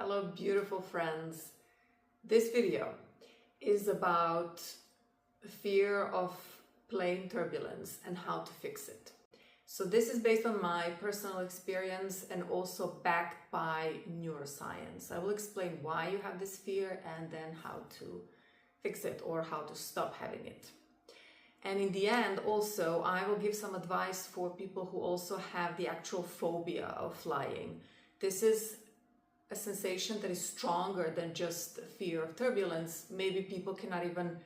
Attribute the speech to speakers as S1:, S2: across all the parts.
S1: Hello, beautiful friends. This video is about fear of plane turbulence and how to fix it. So this is based on my personal experience and also backed by neuroscience. I will explain why you have this fear and then how to fix it or how to stop having it. And in the end, also, I will give some advice for people who also have the actual phobia of flying. This is a sensation that is stronger than just fear of turbulence. Maybe people cannot even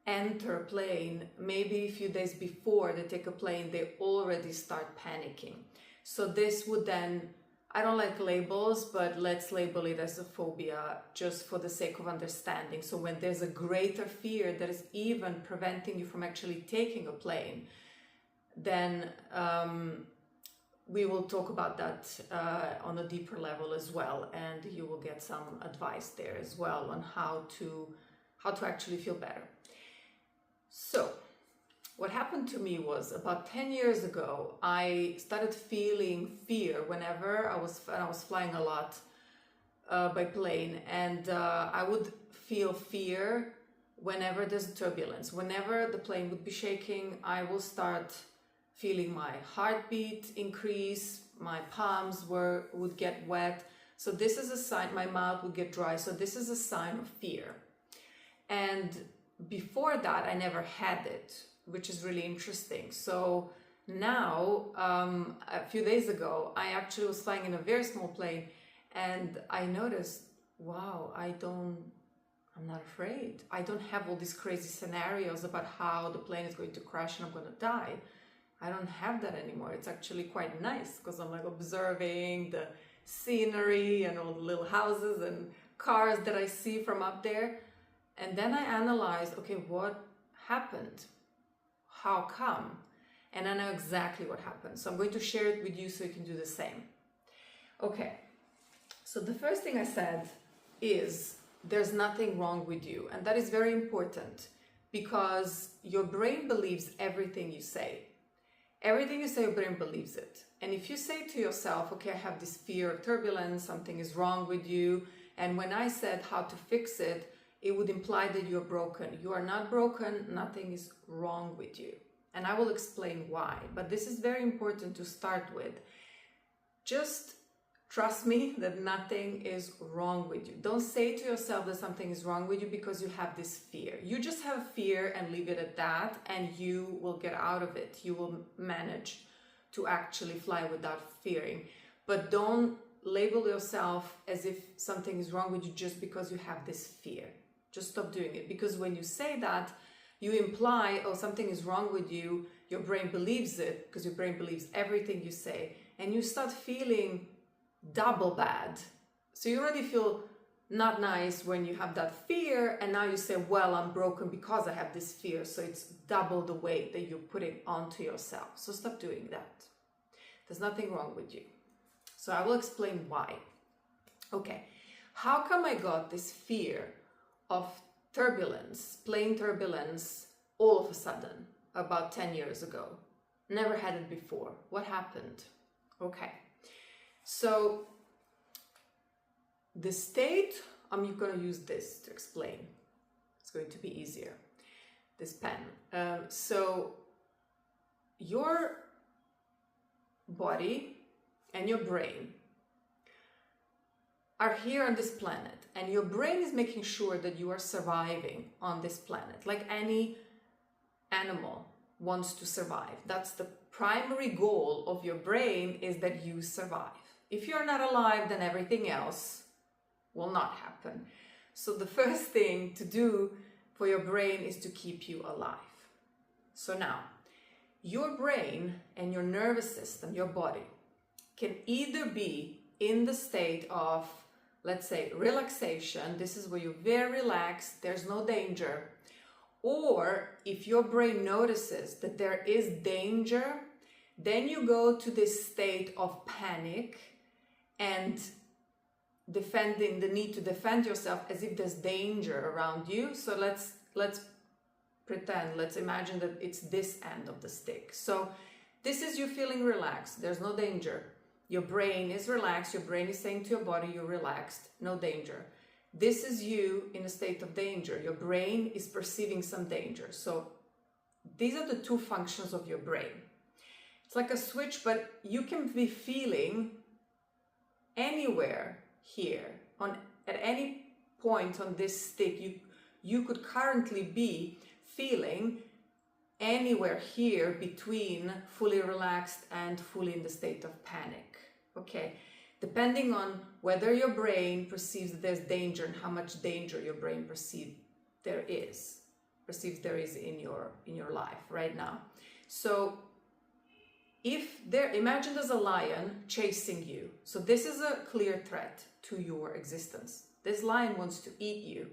S1: enter a plane. Maybe a few days before they take a plane, they already start panicking. So this would then, I don't like labels, but let's label it as a phobia just for the sake of understanding. So when there's a greater fear that is even preventing you from actually taking a plane, then we will talk about that on a deeper level as well, and you will get some advice there as well on how to actually feel better. So what happened to me was about 10 years ago, I started feeling fear whenever I was flying a lot by plane, and I would feel fear whenever there's turbulence. Whenever the plane would be shaking, I will start feeling my heartbeat increase, my palms would get wet. So this is a sign, my mouth would get dry. So this is a sign of fear. And before that, I never had it, which is really interesting. So now, a few days ago, I actually was flying in a very small plane and I noticed, wow, I'm not afraid. I don't have all these crazy scenarios about how the plane is going to crash and I'm going to die. I don't have that anymore. It's actually quite nice because I'm like observing the scenery and all the little houses and cars that I see from up there. And then I analyzed, okay, what happened? How come? And I know exactly what happened. So I'm going to share it with you so you can do the same. Okay. So the first thing I said is there's nothing wrong with you. And that is very important because your brain believes everything you say. Everything you say, your brain believes it. And if you say to yourself, okay, I have this fear of turbulence, something is wrong with you. And when I said how to fix it, it would imply that you're broken. You are not broken, nothing is wrong with you. And I will explain why. But this is very important to start with. Just trust me that nothing is wrong with you. Don't say to yourself that something is wrong with you because you have this fear. You just have fear and leave it at that, and you will get out of it. You will manage to actually fly without fearing. But don't label yourself as if something is wrong with you just because you have this fear. Just stop doing it. Because when you say that, you imply, oh, something is wrong with you. Your brain believes it because your brain believes everything you say. And you start feeling double bad. So you already feel not nice when you have that fear, and now you say, well, I'm broken because I have this fear. So it's double the weight that you're putting onto yourself. So stop doing that. There's nothing wrong with you. So I will explain why. Okay, how come I got this fear of turbulence, plane turbulence, all of a sudden about 10 years ago? Never had it before. What happened? Okay. So the state, I'm going to use this to explain. It's going to be easier, this pen. So your body and your brain are here on this planet, and your brain is making sure that you are surviving on this planet. Like any animal wants to survive. That's the primary goal of your brain, is that you survive. If you're not alive, then everything else will not happen. So the first thing to do for your brain is to keep you alive. So now, your brain and your nervous system, your body, can either be in the state of, let's say, relaxation. This is where you're very relaxed, there's no danger. Or if your brain notices that there is danger, then you go to this state of panic and defending the need to defend yourself as if there's danger around you. So let's pretend, let's imagine that it's this end of the stick. So this is you feeling relaxed, there's no danger. Your brain is relaxed. Your brain is saying to your body, you're relaxed, no danger. This is you in a state of danger. Your brain is perceiving some danger. So these are the two functions of your brain. It's like a switch, but you can be feeling anywhere here, at any point on this stick. You could currently be feeling anywhere here between fully relaxed and fully in the state of panic. Okay, depending on whether your brain perceives that there's danger and how much danger your brain perceives there is in your life right now. So imagine there's a lion chasing you. So this is a clear threat to your existence. This lion wants to eat you.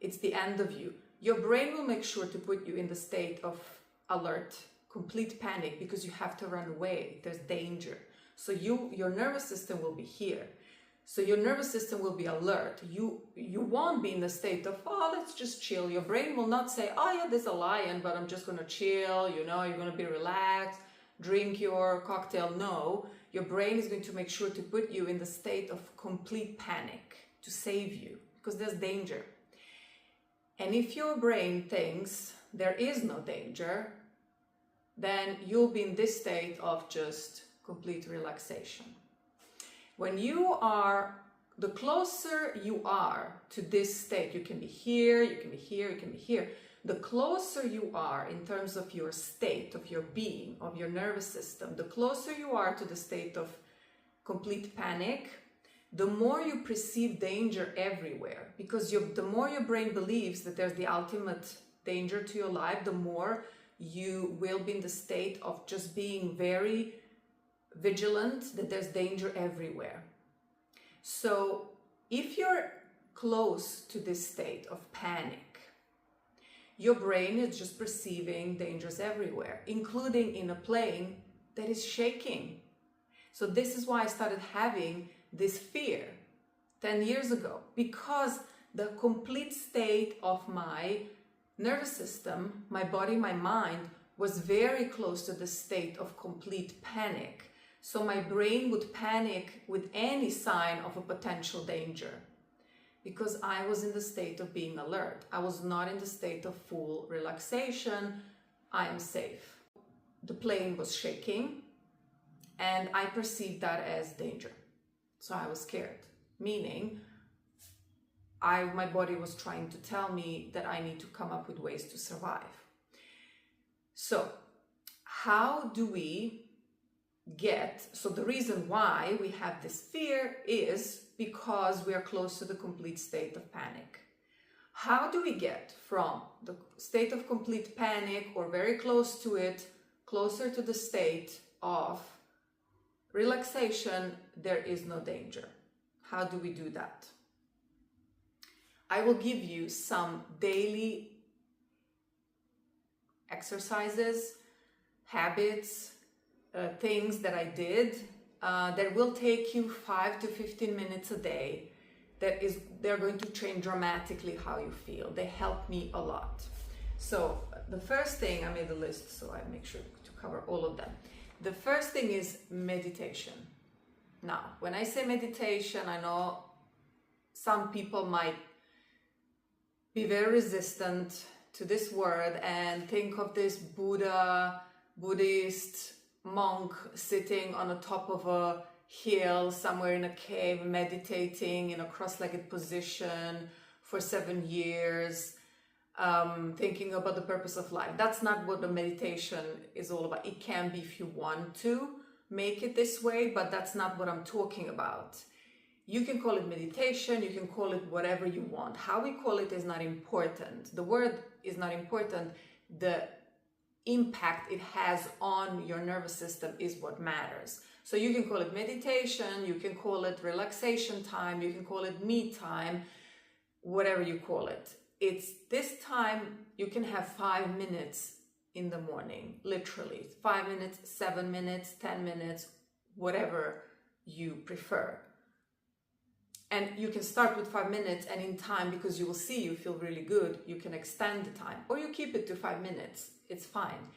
S1: It's the end of you. Your brain will make sure to put you in the state of alert, complete panic, because you have to run away. There's danger. So your nervous system will be here. So your nervous system will be alert. You won't be in the state of, oh, let's just chill. Your brain will not say, oh yeah, there's a lion, but I'm just going to chill. You're going to be relaxed, drink your cocktail. No, your brain is going to make sure to put you in the state of complete panic to save you, because there's danger. And if your brain thinks there is no danger, then you'll be in this state of just complete relaxation. When the closer you are to this state, you can be here, you can be here, you can be here. The closer you are in terms of your state, of your being, of your nervous system, the closer you are to the state of complete panic, the more you perceive danger everywhere, because the more your brain believes that there's the ultimate danger to your life, the more you will be in the state of just being very vigilant that there's danger everywhere. So if you're close to this state of panic, your brain is just perceiving dangers everywhere, including in a plane that is shaking. So this is why I started having this fear 10 years ago, because the complete state of my nervous system, my body, my mind was very close to the state of complete panic. So my brain would panic with any sign of a potential danger, because I was in the state of being alert. I was not in the state of full relaxation. I am safe. The plane was shaking and I perceived that as danger. So I was scared, meaning my body was trying to tell me that I need to come up with ways to survive. So how do we so the reason why we have this fear is because we are close to the complete state of panic. How do we get from the state of complete panic or very close to it, closer to the state of relaxation, there is no danger? How do we do that? I will give you some daily exercises, habits, things that I did that will take you 5 to 15 minutes a day. They're going to change dramatically how you feel. They help me a lot. So the first thing, I made a list so I make sure to cover all of them. The first thing is meditation. Now, when I say meditation, I know some people might be very resistant to this word and think of this Buddhist monk sitting on the top of a hill somewhere in a cave, meditating in a cross-legged position for 7 years, thinking about the purpose of life. That's not what the meditation is all about. It can be if you want to make it this way, but that's not what I'm talking about. You can call it meditation, you can call it whatever you want. How we call it is not important. The word is not important. The impact it has on your nervous system is what matters. So you can call it meditation, you can call it relaxation time, you can call it me time, whatever you call it. It's this time you can have 5 minutes in the morning, literally 5 minutes, 7 minutes, 10 minutes, whatever you prefer. And you can start with 5 minutes, and in time, because you will see you feel really good, you can extend the time, or you keep it to 5 minutes. It's fine.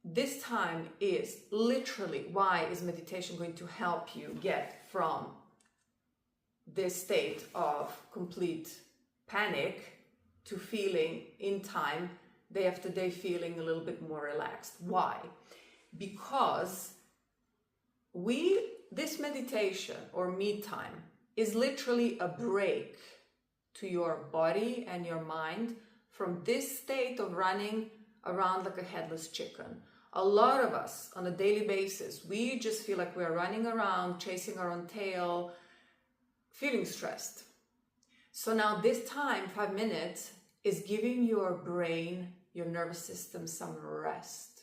S1: this time is literally why is meditation going to help you get from this state of complete panic to feeling in time, day after day, feeling a little bit more relaxed. Why? Because this meditation or me time is literally a break to your body and your mind from this state of running around like a headless chicken. A lot of us on a daily basis, we just feel like we're running around, chasing our own tail, feeling stressed. So now this time, 5 minutes, is giving your brain, your nervous system some rest.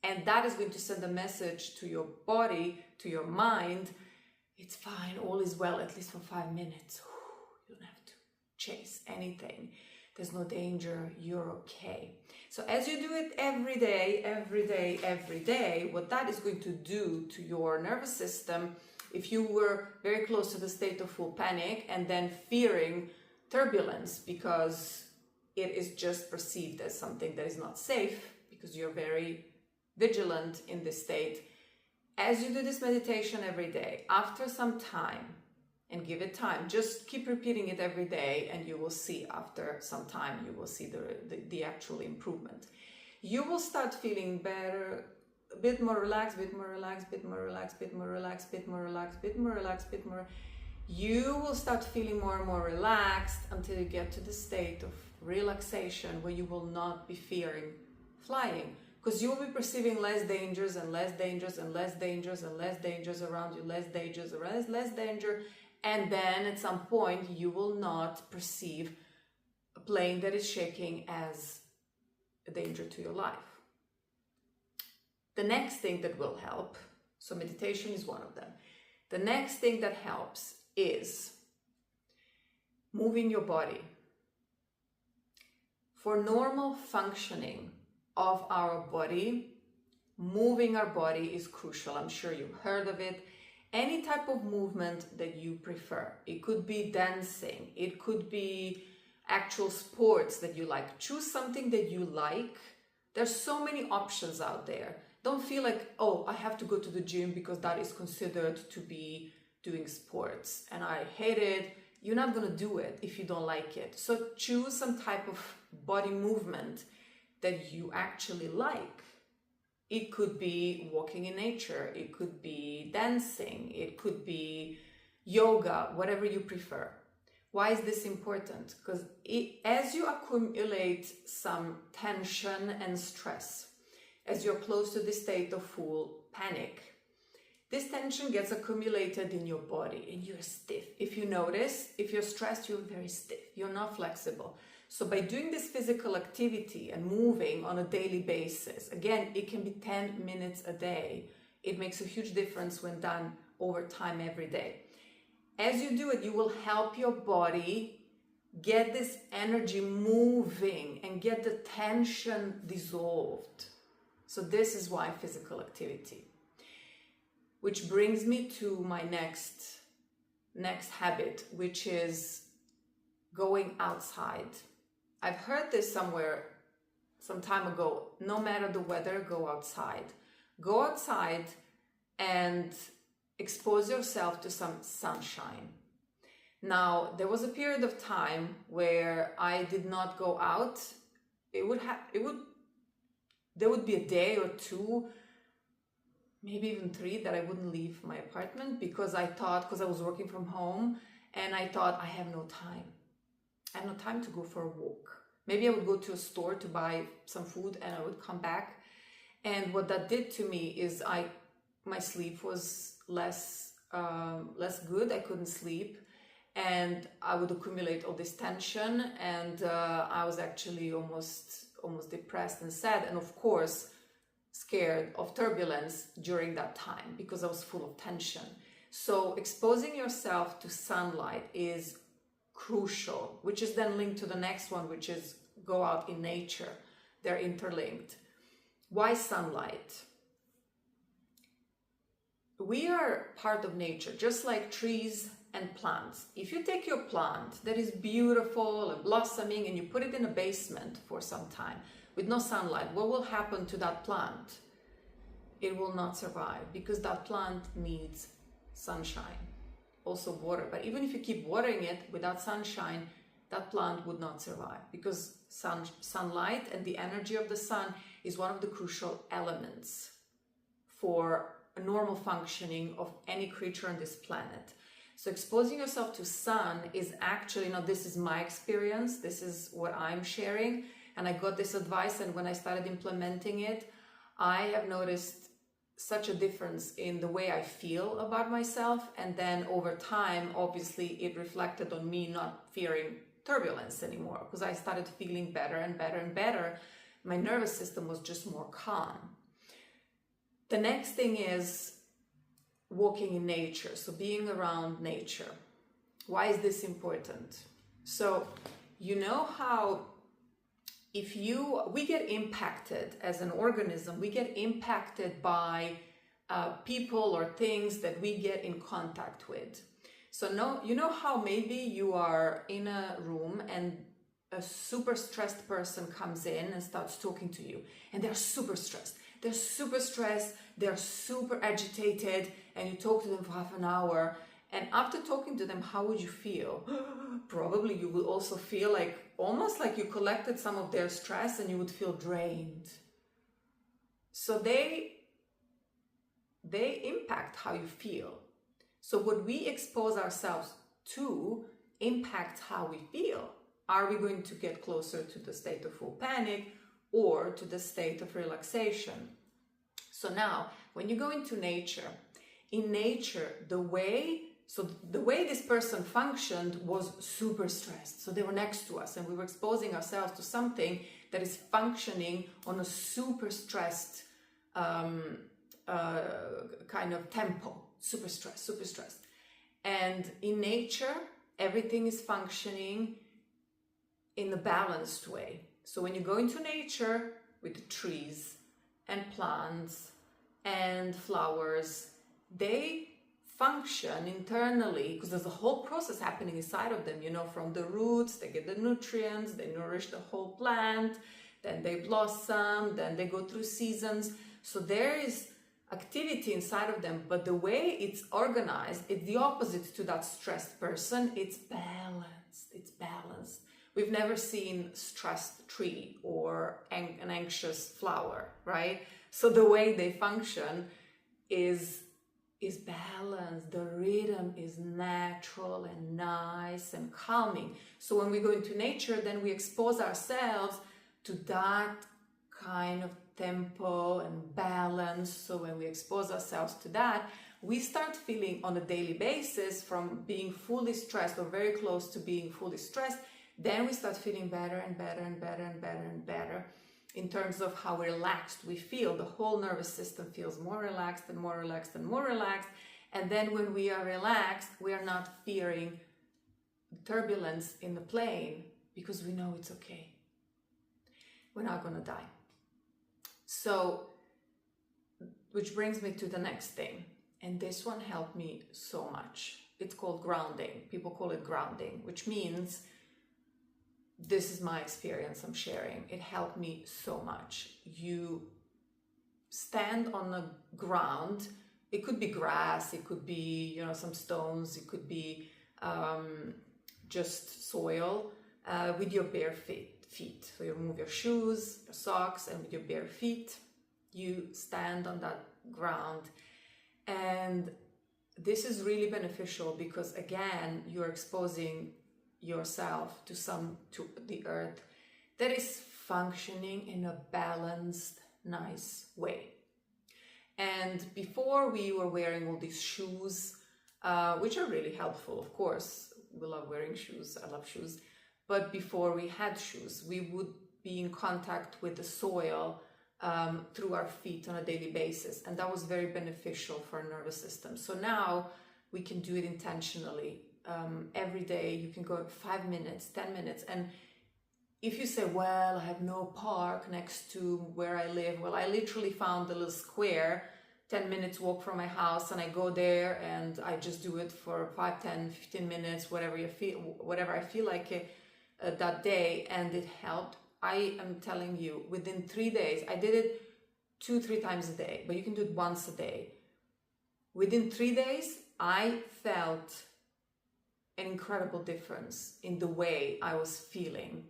S1: And that is going to send a message to your body, to your mind, it's fine, all is well, at least for 5 minutes. You don't have to chase anything. There's no danger, you're okay. So as you do it every day, what that is going to do to your nervous system, if you were very close to the state of full panic and then fearing turbulence because it is just perceived as something that is not safe because you're very vigilant in this state, as you do this meditation every day, after some time, and give it time, just keep repeating it every day and you will see after some time, you will see the actual improvement. You will start feeling better, a bit more relaxed, bit more relaxed, bit more relaxed, bit more relaxed, bit more relaxed, bit more relaxed, bit more. You will start feeling more and more relaxed until you get to the state of relaxation where you will not be fearing flying, because you will be perceiving less dangers and less dangers and less dangers and less dangers around you, less dangers around, less danger. And then at some point you will not perceive a plane that is shaking as a danger to your life. The next thing that will help, so meditation is one of them. The next thing that helps is moving your body. For normal functioning of our body, moving our body is crucial. I'm sure you've heard of it. Any type of movement that you prefer. It could be dancing. It could be actual sports that you like. Choose something that you like. There's so many options out there. Don't feel like, oh, I have to go to the gym because that is considered to be doing sports and I hate it. You're not going to do it if you don't like it. So choose some type of body movement that you actually like. It could be walking in nature, it could be dancing, it could be yoga, whatever you prefer. Why is this important? Because as you accumulate some tension and stress, as you're close to the state of full panic, this tension gets accumulated in your body and you're stiff. If you notice, if you're stressed, you're very stiff, you're not flexible. So by doing this physical activity and moving on a daily basis, again, it can be 10 minutes a day. It makes a huge difference when done over time every day. As you do it, you will help your body get this energy moving and get the tension dissolved. So this is why physical activity. Which brings me to my next habit, which is going outside. I've heard this somewhere some time ago. No matter the weather, go outside. Go outside and expose yourself to some sunshine. Now, there was a period of time where I did not go out. There would be a day or two, maybe even 3, that I wouldn't leave my apartment because I was working from home and I thought I have no time. I have no time to go for a walk. Maybe I would go to a store to buy some food and I would come back. And what that did to me is my sleep was less good. I couldn't sleep and I would accumulate all this tension and I was actually almost depressed and sad. And of course, scared of turbulence during that time because I was full of tension. So exposing yourself to sunlight is crucial, which is then linked to the next one, which is go out in nature. They're interlinked. Why sunlight? We are part of nature, just like trees and plants. If you take your plant that is beautiful and blossoming and you put it in a basement for some time, with no sunlight, what will happen to that plant? It will not survive, because that plant needs sunshine, also water. But even if you keep watering it without sunshine, that plant would not survive, because sunlight and the energy of the sun is one of the crucial elements for a normal functioning of any creature on this planet. So exposing yourself to sun is actually, this is my experience, this is what I'm sharing, and I got this advice, and when I started implementing it, I have noticed such a difference in the way I feel about myself. And then over time, obviously, it reflected on me not fearing turbulence anymore, because I started feeling better and better and better. My nervous system was just more calm. The next thing is walking in nature, so being around nature. Why is this important? So you know how we get impacted as an organism, we get impacted by people or things that we get in contact with. So you know how maybe you are in a room and a super stressed person comes in and starts talking to you, and they're super stressed. They're super agitated, and you talk to them for half an hour, and after talking to them, how would you feel? Probably you will also feel almost like you collected some of their stress, and you would feel drained. So they impact how you feel. So what we expose ourselves to impacts how we feel. Are we going to get closer to the state of full panic or to the state of relaxation? So now, when you go into nature, in nature, the way this person functioned was super stressed. So they were next to us, and we were exposing ourselves to something that is functioning on a super stressed kind of tempo. Super stressed. And in nature, everything is functioning in a balanced way. So when you go into nature with the trees and plants and flowers, they function internally, because there's a whole process happening inside of them, from the roots, they get the nutrients, they nourish the whole plant, then they blossom, then they go through seasons. So there is activity inside of them, but the way it's organized, it's the opposite to that stressed person. It's balanced. We've never seen stressed tree or an anxious flower, right? So the way they function is balanced. The rhythm is natural and nice and calming. So when we go into nature, then we expose ourselves to that kind of tempo and balance. So when we expose ourselves to that, we start feeling on a daily basis, from being fully stressed or very close to being fully stressed, then we start feeling better and better and better and better and better in terms of how relaxed we feel. The whole nervous system feels more relaxed and more relaxed and more relaxed. And then when we are relaxed, we are not fearing turbulence in the plane, because we know it's okay. We're not going to die. So, which brings me to the next thing. And this one helped me so much. It's called grounding. People call it grounding, which means, this is my experience I'm sharing. It helped me so much. You stand on the ground. It could be grass, it could be, some stones, it could be just soil, with your bare feet. So you remove your shoes, your socks, and with your bare feet, you stand on that ground. And this is really beneficial, because again, you're exposing yourself to the earth that is functioning in a balanced, nice way. And before, we were wearing all these shoes, which are really helpful, of course. We love wearing shoes. I love shoes. But before we had shoes, we would be in contact with the soil through our feet on a daily basis. And that was very beneficial for our nervous system. So now we can do it intentionally. Every day you can go 5 minutes, 10 minutes. And if you say, well, I have no park next to where I live. Well, I literally found a little square, 10 minutes walk from my house, and I go there and I just do it for 5, 10, 15 minutes, whatever I feel like it, that day. And it helped I am telling you, within 3 days, I did it 2-3 times a day, but you can do it once a day. Within 3 days, I felt an incredible difference in the way I was feeling.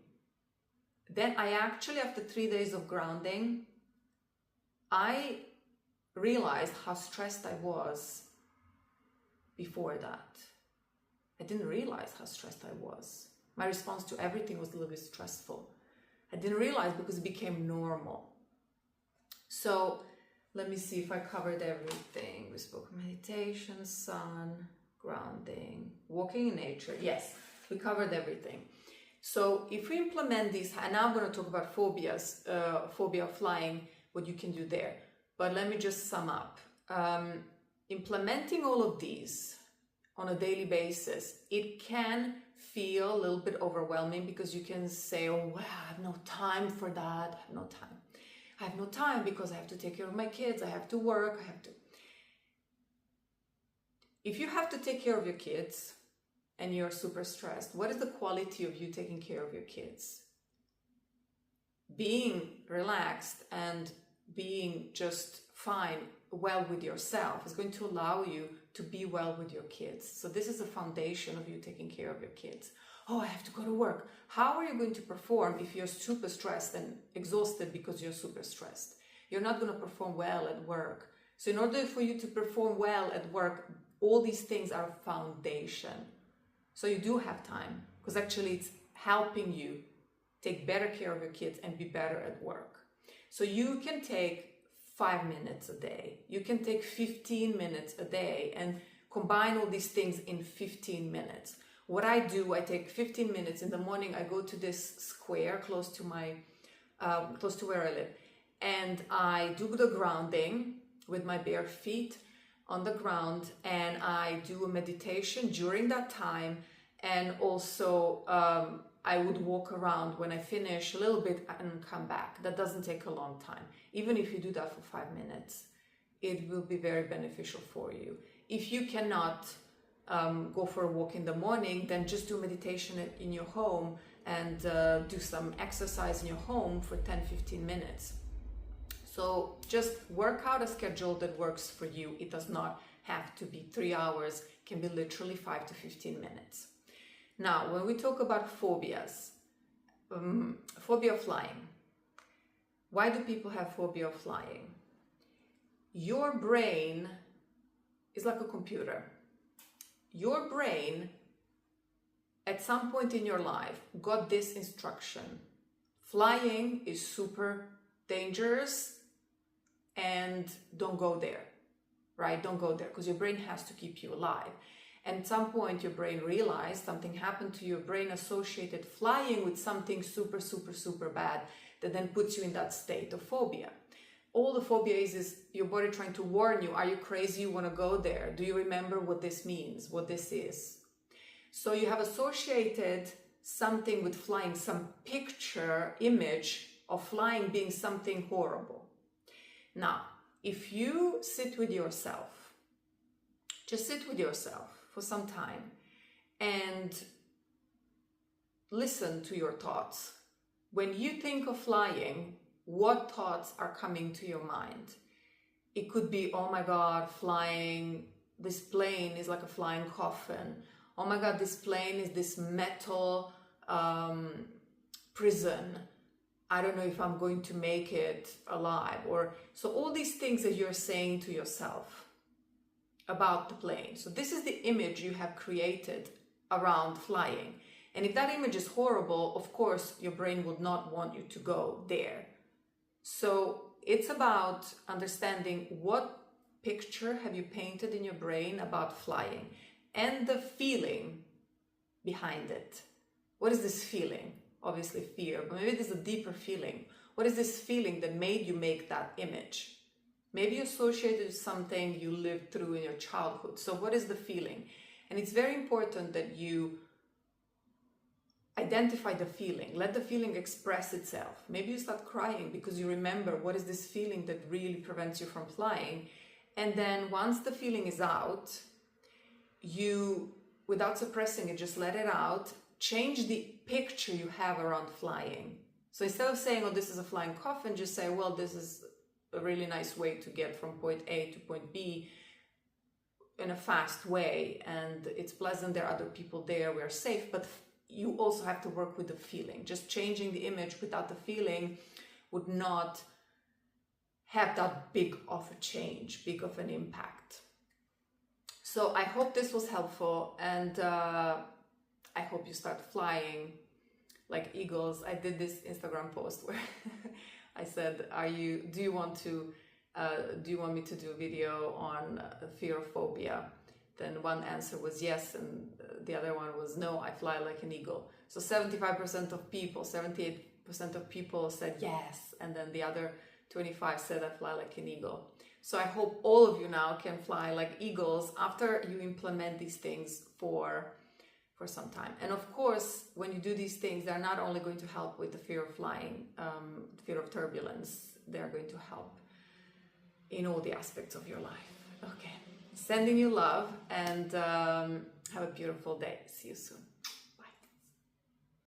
S1: Then I actually, after 3 days of grounding, I realized how stressed I was before that. I didn't realize how stressed I was. My response to everything was a little bit stressful. I didn't realize because it became normal. So let me see if I covered everything. We spoke meditation, sun, grounding, walking in nature. Yes, we covered everything. So if we implement these, and now I'm going to talk about phobias, phobia of flying, what you can do there. But let me just sum up. Implementing all of these on a daily basis, it can feel a little bit overwhelming because you can say, oh, well, I have no time for that. I have no time. I have no time because I have to take care of my kids. I have to work. I have to. If you have to take care of your kids and you're super stressed, what is the quality of you taking care of your kids? Being relaxed and being just fine, well with yourself is going to allow you to be well with your kids. So this is the foundation of you taking care of your kids. Oh, I have to go to work. How are you going to perform if you're super stressed and exhausted because you're super stressed? You're not going to perform well at work. So in order for you to perform well at work, all these things are foundation. So you do have time because actually it's helping you take better care of your kids and be better at work. So you can take 5 minutes a day. You can take 15 minutes a day and combine all these things in 15 minutes. What I do, I take 15 minutes in the morning. I go to this square close to where I live, and I do the grounding with my bare feet on the ground, and I do a meditation during that time. And also, I would walk around when I finish a little bit and come back. That doesn't take a long time. Even if you do that for 5 minutes, it will be very beneficial for you. If you cannot go for a walk in the morning, then just do meditation in your home and do some exercise in your home for 10-15 minutes. So just work out a schedule that works for you. It does not have to be 3 hours, it can be literally 5 to 15 minutes. Now, when we talk about phobias, phobia of flying. Why do people have phobia of flying? Your brain is like a computer. Your brain, at some point in your life, got this instruction. Flying is super dangerous and don't go there, right? Don't go there because your brain has to keep you alive. And at some point your brain realized something happened to your brain, associated flying with something super, super, super bad that then puts you in that state of phobia. All the phobia is your body trying to warn you, are you crazy, you want to go there? Do you remember what this means, what this is? So you have associated something with flying, some picture, image of flying being something horrible. Now, if you sit with yourself, just sit with yourself for some time and listen to your thoughts. When you think of flying, what thoughts are coming to your mind? It could be, oh my God, flying, this plane is like a flying coffin. Oh my God, this plane is this metal prison. I don't know if I'm going to make it alive. Or so all these things that you're saying to yourself about the plane. So this is the image you have created around flying. And if that image is horrible, of course, your brain would not want you to go there. So it's about understanding what picture have you painted in your brain about flying and the feeling behind it. What is this feeling? Obviously fear, but maybe there's a deeper feeling. What is this feeling that made you make that image? Maybe you associated with something you lived through in your childhood. So what is the feeling? And it's very important that you identify the feeling. Let the feeling express itself. Maybe you start crying because you remember what is this feeling that really prevents you from flying. And then once the feeling is out, you, without suppressing it, just let it out. Change the picture you have around flying. So instead of saying, oh, this is a flying coffin, just say, well, this is a really nice way to get from point A to point B in a fast way, and it's pleasant, there are other people there, we're safe, but you also have to work with the feeling. Just changing the image without the feeling would not have that big of a change, big of an impact. So I hope this was helpful, and I hope you start flying like eagles. I did this Instagram post where I said, do you want me to do a video on fear of phobia? Then one answer was yes, and the other one was no, I fly like an eagle. So 75% of people, 78% of people said yes, and then the other 25 said I fly like an eagle. So I hope all of you now can fly like eagles after you implement these things for some time. And of course, when you do these things, they're not only going to help with the fear of flying, fear of turbulence, they're going to help in all the aspects of your life. Okay, sending you love, and have a beautiful day. See you soon.